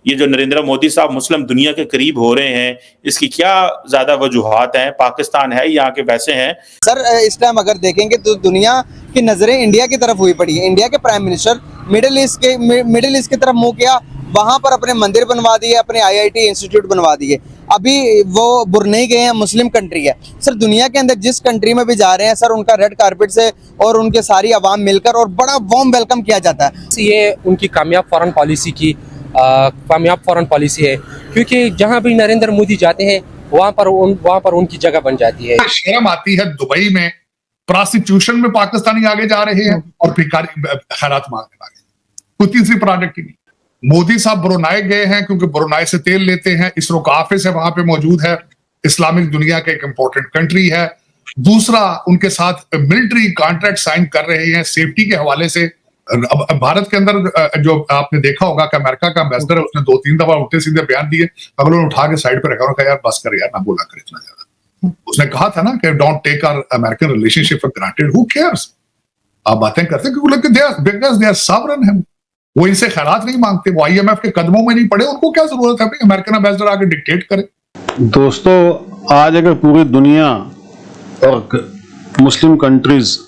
ये जो नरेंद्र मोदी साहब मुस्लिम दुनिया के करीब हो रहे हैं, इसकी क्या ज़्यादा वजूहात हैं? पाकिस्तान है यहाँ के वैसे हैं? सर इस टाइम अगर देखेंगे तो दुनिया की नज़रें इंडिया की तरफ हुई पड़ी है। इंडिया के प्राइम मिनिस्टर मिडिल ईस्ट की तरफ मुंह किया, वहां पर अपने मंदिर बनवा दिए, अपने आईआईटी इंस्टीट्यूट बनवा दिए। अभी वो बुरनई गए हैं, मुस्लिम कंट्री है। सर दुनिया के अंदर जिस कंट्री में भी जा रहे हैं सर, उनका रेड कारपेट से और उनके सारी आवाम मिलकर और बड़ा वार्म वेलकम किया जाता है। ये उनकी कामयाब फॉरेन पॉलिसी है, क्योंकि जहां भी नरेंद्र मोदी जाते हैं वहां पर उनकी जगह बन जाती है। शर्म आती है दुबई में प्रोस्टिट्यूशन में पाकिस्तानी आगे जा रहे हैं और भिखारी खैरात मांगने लगे, कोई तीसरी प्रोडक्ट ही नहीं। मोदी साहब ब्रुनाई गए हैं क्योंकि ब्रुनाई से तेल लेते हैं, इसरो का ऑफिस है वहां पे मौजूद है, इस्लामिक दुनिया का एक इंपॉर्टेंट कंट्री है। दूसरा, उनके साथ मिलिट्री कॉन्ट्रैक्ट साइन कर रहे हैं सेफ्टी के हवाले से। अब भारत के अंदर जो आपने देखा होगा कि अमेरिका का एम्बेसडर है, उसने 2-3 दफा उल्टे सीधे बयान दिए, अगले उठा के साइड पे रखा और कहा यार बस कर यार, ना बोला कर इतना ज्यादा। उसने कहा था ना कि don't take our American relationship for granted, who cares. आप बातें करते क्योंकि बिकॉज़ दे आर सॉवरेन है, वो इनसे खैरात नहीं मांगते, वो आईएमएफ के कदमों में नहीं पड़े, उनको क्या जरूरत है अमेरिकन एम्बेसडर आके डिक्टेट करे। दोस्तों, आज अगर पूरी दुनिया और मुस्लिम कंट्रीज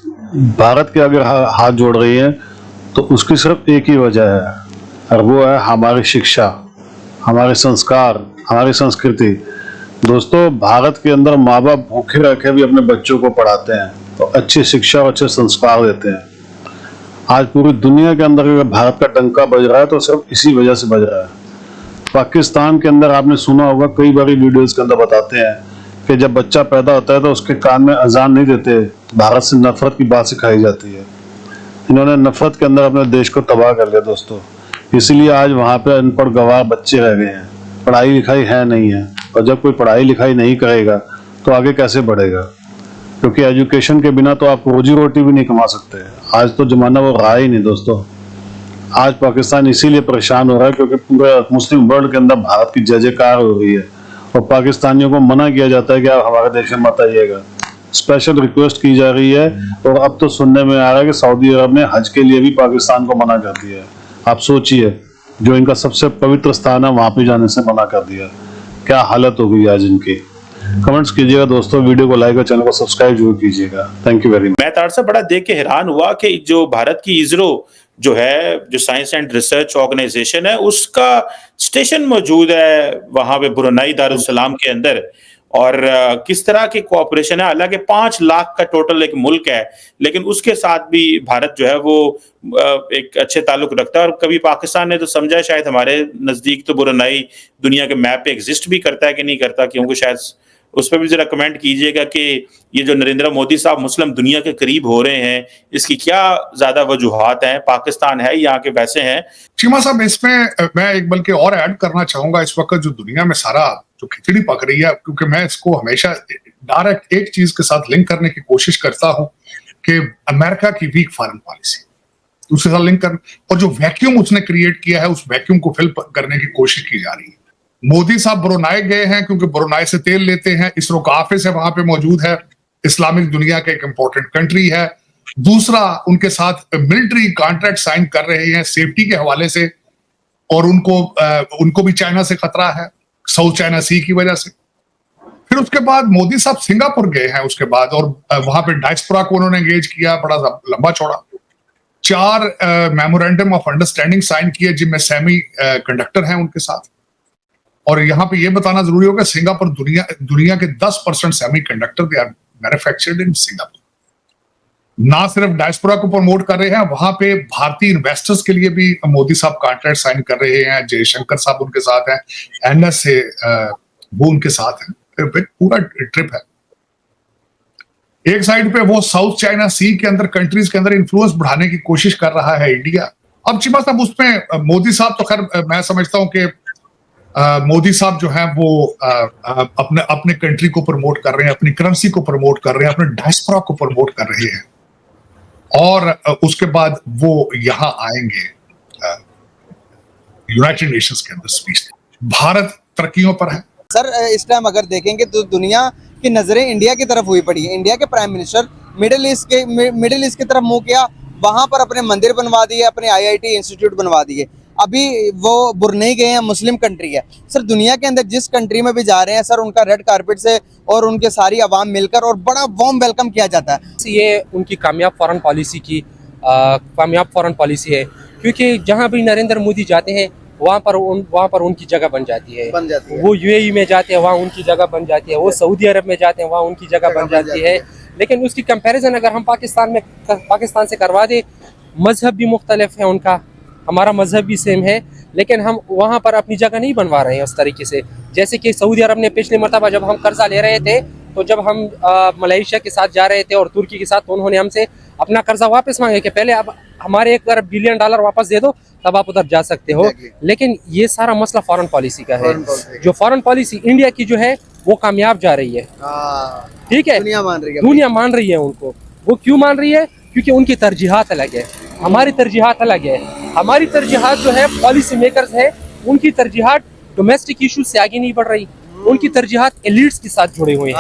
भारत के अगर हाथ जोड़ रही है तो उसकी सिर्फ एक ही वजह है, और वो है हमारी शिक्षा, हमारे संस्कार, हमारी संस्कृति। दोस्तों, भारत के अंदर माँ बाप भूखे रह के भी अपने बच्चों को पढ़ाते हैं और अच्छी शिक्षा और अच्छे संस्कार देते हैं। आज पूरी दुनिया के अंदर अगर भारत का डंका बज रहा है तो सिर्फ इसी वजह से बज रहा है। पाकिस्तान के अंदर आपने सुना होगा, कई बारी वीडियोस के अंदर बताते हैं कि जब बच्चा पैदा होता है तो उसके कान में अजान नहीं देते, भारत से नफरत की बात सिखाई जाती है। इन्होंने नफरत के अंदर अपने देश को तबाह कर दिया दोस्तों। इसीलिए आज वहाँ पे अनपढ़ गवार बच्चे रह गए हैं, पढ़ाई लिखाई है नहीं है। और जब कोई पढ़ाई लिखाई नहीं करेगा तो आगे कैसे बढ़ेगा, क्योंकि एजुकेशन के बिना तो आप रोजी रोटी भी नहीं कमा सकते। आज तो जमाना वो रहा ही नहीं दोस्तों। आज पाकिस्तान इसीलिए परेशान हो रहा है क्योंकि पूरे मुस्लिम वर्ल्ड के अंदर भारत की जय जयकार हो रही है और पाकिस्तानियों को मना किया जाता है कि आप हमारे देश में मत आइएगा। स्पेशल रिक्वेस्ट की जा रही है और अब तो सुनने में आ रहा है कि सऊदी अरब ने हज के लिए भी पाकिस्तान को मना कर दिया है। आप सोचिए, जो इनका सबसे पवित्र स्थान है वहां पे जाने से मना कर दिया, क्या हालत हो गई आज इनकी। कमेंट्स कीजिएगा दोस्तों, वीडियो को लाइक और चैनल को सब्सक्राइब जरूर कीजिएगा। Thank you very much. मैं तार से बड़ा देख के हैरान हुआ कि जो भारत की इसरो जो है, जो साइंस एंड रिसर्च ऑर्गेनाइजेशन है, उसका स्टेशन मौजूद है वहां पे ब्रुनाई दारुस्सलाम के अंदर। और किस तरह की कोऑपरेशन है, हालांकि 5 लाख का टोटल एक मुल्क है, लेकिन उसके साथ भी भारत जो है वो एक अच्छे ताल्लुक रखता है। और कभी पाकिस्तान ने तो समझा शायद हमारे नजदीक तो ब्रुनाई दुनिया के मैप पे एग्जिस्ट भी करता है कि नहीं करता, क्योंकि शायद उस पर भी जरा कमेंट कीजिएगा कि ये जो नरेंद्र मोदी साहब मुस्लिम दुनिया के करीब हो रहे हैं, इसकी क्या ज्यादा वजूहात हैं? पाकिस्तान है यहाँ के वैसे हैं? चीमा साहब, इसमें मैं एक बल्कि और ऐड करना चाहूंगा। इस वक्त जो दुनिया में सारा जो खिचड़ी पक रही है, क्योंकि मैं इसको हमेशा डायरेक्ट एक चीज के साथ लिंक करने की कोशिश करता हूं कि अमेरिका की वीक फॉरेन पॉलिसी, उसके साथ लिंक कर, और जो वैक्यूम उसने क्रिएट किया है उस वैक्यूम को फिल करने की कोशिश की जा रही है। मोदी साहब ब्रुनाई गए हैं क्योंकि ब्रुनाई से तेल लेते हैं, इसरो का ऑफिस है वहां पे मौजूद है, इस्लामिक दुनिया का एक इंपॉर्टेंट कंट्री है। दूसरा, उनके साथ मिलिट्री कॉन्ट्रैक्ट साइन कर रहे हैं सेफ्टी के हवाले से, और उनको भी चाइना से खतरा है, साउथ चाइना सी की वजह से। फिर उसके बाद मोदी साहब सिंगापुर गए हैं उसके बाद, और वहां पे डायस्पोरा को उन्होंने एंगेज किया, बड़ा लंबा चौड़ा 4 मेमोरेंडम ऑफ अंडरस्टैंडिंग साइन किए, जिनमें सेमी कंडक्टर हैं उनके साथ। और यहाँ पे ये बताना जरूरी होगा, सिंगापुर दुनिया के 10% semiconductor they are manufactured in Singapore. ना सिर्फ डायस्पोरा को प्रमोट कर रहे हैं, वहां पे भारतीय इन्वेस्टर्स के लिए भी मोदी साहब कॉन्ट्रैक्ट साइन कर रहे हैं। जयशंकर साहब उनके साथ हैं, एनएस से वो उनके साथ हैं, पूरा ट्रिप है। एक साइड पे वो साउथ चाइना सी के अंदर कंट्रीज के अंदर इन्फ्लुएंस बढ़ाने की कोशिश कर रहा है इंडिया। अब चिमा साहब, उसमें मोदी साहब तो खैर मैं समझता हूं कि मोदी साहब जो है वो अपने कंट्री को प्रमोट कर रहे हैं, अपनी करेंसी को प्रमोट कर रहे हैं, अपने डायस्पोरा को प्रमोट कर रहे हैं, और उसके बाद वो यहां आएंगे यूनाइटेड नेशंस के अंदर स्पीच। भारत तरक्कियों पर है। सर इस टाइम अगर देखेंगे तो दुनिया की नज़रें इंडिया की तरफ हुई पड़ी है। इंडिया के प्राइम मिनिस्टर मिडिल ईस्ट की तरफ मुंह किया, वहां पर अपने मंदिर बनवा दिए, अपने आईआईटी इंस्टीट्यूट बनवा दिए। अभी वो बुरनई गए हैं, मुस्लिम कंट्री है सर। दुनिया के अंदर जिस कंट्री में भी जा रहे हैं सर, उनका रेड कारपेट से और उनके सारी आवाम मिलकर और बड़ा वार्म वेलकम किया जाता है। ये उनकी कामयाब फॉरेन पॉलिसी की कामयाब फॉरेन पॉलिसी है, क्योंकि जहाँ भी नरेंद्र मोदी जाते हैं वहाँ पर उनकी जगह बन जाती है। वो यूएई में जाते हैं, वहाँ उनकी जगह बन जाती है। वो सऊदी अरब में जाते हैं, वहाँ उनकी जगह बन जाती है। लेकिन उसकी कंपैरिजन अगर हम पाकिस्तान से करवा दें, मजहब भी मुख्तलिफ है उनका, हमारा मजहब भी सेम है, लेकिन हम वहाँ पर अपनी जगह नहीं बनवा रहे हैं उस तरीके से। जैसे कि सऊदी अरब ने पिछले मरतबा जब हम कर्जा ले रहे थे, तो जब हम मलेशिया के साथ जा रहे थे और तुर्की के साथ, तो उन्होंने हमसे अपना कर्जा वापस मांगे कि पहले आप हमारे $1 अरब बिलियन वापस दे दो, तब आप उधर जा सकते हो। लेकिन ये सारा मसला फॉरेन पॉलिसी का है। जो फॉरेन पॉलिसी इंडिया की जो है वो कामयाब जा रही है, ठीक है, दुनिया मान रही है, दुनिया मान रही है उनको। वो क्यों मान रही है? क्योंकि उनकी तरजीहात अलग है, हमारी तरजीहात अलग है। हमारी तरजीहात जो है पॉलिसी मेकर्स है, उनकी तरजीहात डोमेस्टिक इशू से आगे नहीं बढ़ रही, उनकी तरजीहात एलिट्स के साथ जुड़े हुए हैं।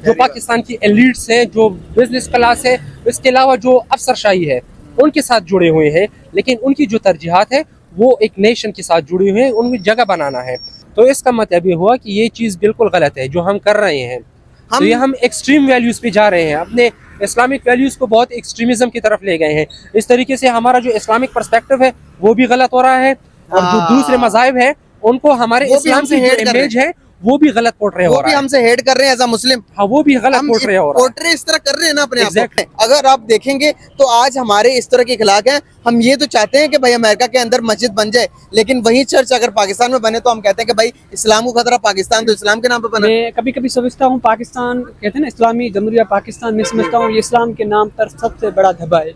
जो पाकिस्तान की एलिट्स हैं, जो बिजनेस क्लास है, इसके अलावा जो अफसरशाही है, उनके साथ जुड़े हुए हैं। लेकिन उनकी जो तरजीहात है वो एक नेशन के साथ जुड़े हुए हैं, उनकी जगह बनाना है। तो इसका मतलब ये हुआ कि ये चीज़ बिल्कुल गलत है जो हम कर रहे हैं। तो ये हम एक्सट्रीम वैल्यूज पे जा रहे हैं, अपने इस्लामिक वैल्यूज को बहुत एक्सट्रीमिज्म की तरफ ले गए हैं। इस तरीके से हमारा जो इस्लामिक पर्सपेक्टिव है वो भी गलत हो रहा है, और जो दूसरे मज़ाहिब है उनको हमारे इस्लाम की जो इमेज है वो भी गलत पोर्ट्रे हो रहा है। वो भी हमसे हेट कर रहे हैं एज अ मुस्लिम। हाँ, वो भी गलत पोर्ट्रे हो रहा है। पोर्ट्रे इस तरह कर रहे हैं ना अपने आप Exactly. को। अगर आप देखेंगे तो आज हमारे इस तरह के इखलाक हैं। हम ये तो चाहते हैं कि भाई अमेरिका के अंदर मस्जिद बन जाए, लेकिन वही चर्च अगर पाकिस्तान में बने तो हम कहते हैं कि भाई इस्लाम को खतरा, पाकिस्तान तो इस्लाम के नाम पे बना। मैं कभी कभी समझता हूँ पाकिस्तान कहते हैं ना इस्लामी जमहूरिया पाकिस्तान, में समझता हूँ ये इस्लाम के नाम पर सबसे बड़ा धब्बा है।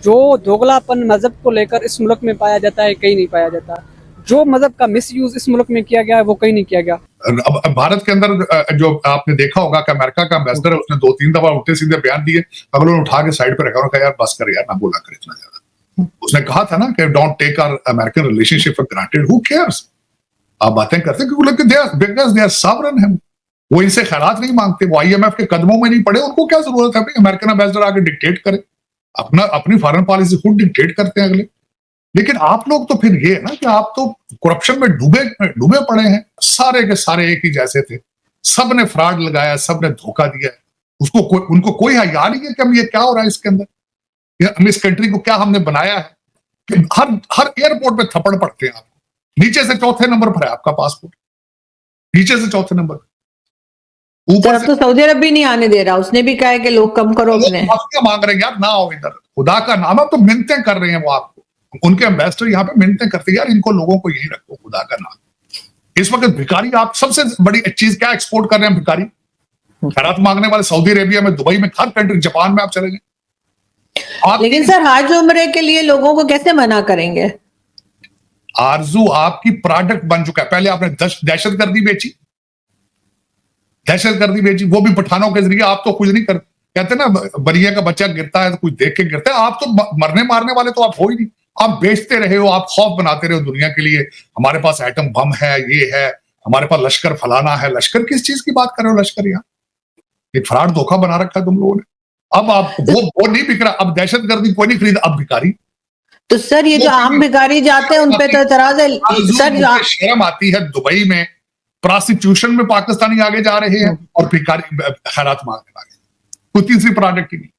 जो दोगलापन मजहब को लेकर इस मुल्क में पाया जाता है कहीं नहीं पाया जाता। जो मजहब का मिसयूज इस मुल्क में किया गया है वो कहीं नहीं किया गया। अब भारत के अंदर जो आपने देखा होगा कि अमेरिका का एम्बेसडर है, उसने 2-3 दफा उल्टे सीधे बयान दिए, अगर उन्होंने उठा के साइड पे रखा और कहा यार बस कर यार, ना बोला कर इतना ज्यादा। उसने कहा था ना कि don't take our American relationship for granted, who cares. आप बातें करते क्योंकि दे आर सॉवरेन है, वो इनसे खैरात नहीं मांगते, वो IMF के कदमों में नहीं पड़े। उनको क्या जरूरत है भाई अमेरिकन एम्बेसडर आके डिक्टेट करे? अपनी फॉरेन पॉलिसी खुद डिक्टेट करते हैं अगले। लेकिन आप लोग तो फिर ये है ना कि आप तो करप्शन में डूबे पड़े हैं। सारे के सारे एक ही जैसे थे, सब ने फ्रॉड लगाया, सब ने धोखा दिया है। उनको कोई हया नहीं है कि हम ये क्या हो रहा है इसके अंदर, हम इस कंट्री को क्या हमने बनाया है कि हर एयरपोर्ट पे थप्पड़ पड़ते हैं आपको। नीचे से चौथे नंबर पर है आपका पासपोर्ट, नीचे से चौथे नंबर, ऊपर से तो सऊदी अरब भी नहीं आने दे रहा, उसने भी कहा है कि लोग कम करो अपने। आप क्या मांग रहे हैं यार, ना आओ इधर, खुदा का नाम है। तो मिन्नतें कर रहे हैं वो आपको, उनके एम्बेसडर यहाँ पे मिन्नतें करते हैं यार इनको लोगों को यही रखो, खुदा का नाम। इस वक्त भिखारी, आप सबसे बड़ी चीज क्या एक्सपोर्ट कर रहे हैं? भिखारी, खैरात मांगने वाले सऊदी अरेबिया में, दुबई में, हर कंट्री, जापान में आप चले गए। लेकिन सर हज उम्रे के लिए लोगों को कैसे मना करेंगे? आरजू आपकी प्रोडक्ट बन चुका है। पहले आपने दहशतगर्दी बेची, वो भी पठानों के जरिए। आप तो कुछ नहीं कर, कहते ना बरिया का बच्चा गिरता है तो कुछ देख के गिरता है। आप तो मरने मारने वाले तो आप हो ही नहीं। आप बेचते रहे हो, आप खौफ बनाते रहे हो दुनिया के लिए, हमारे पास एटम बम है, ये है, हमारे पास लश्कर फलाना है। लश्कर किस चीज की बात कर रहे हो? लश्कर यहाँ एक फ्रॉड धोखा बना रखा है तुम लोगों ने। अब आप वो नहीं बिक रहा, अब दहशतगर्दी कोई नहीं खरीद, अब भिखारी। तो सर ये जो आम भिखारी जाते हैं उनपे तो एतराज है सर। शर्म आती है, दुबई में प्रोस्टिट्यूशन में पाकिस्तानी आगे जा रहे हैं और भिखारी खैरात मांगने लगे। कोई तीसरी प्रोडक्ट ही नहीं।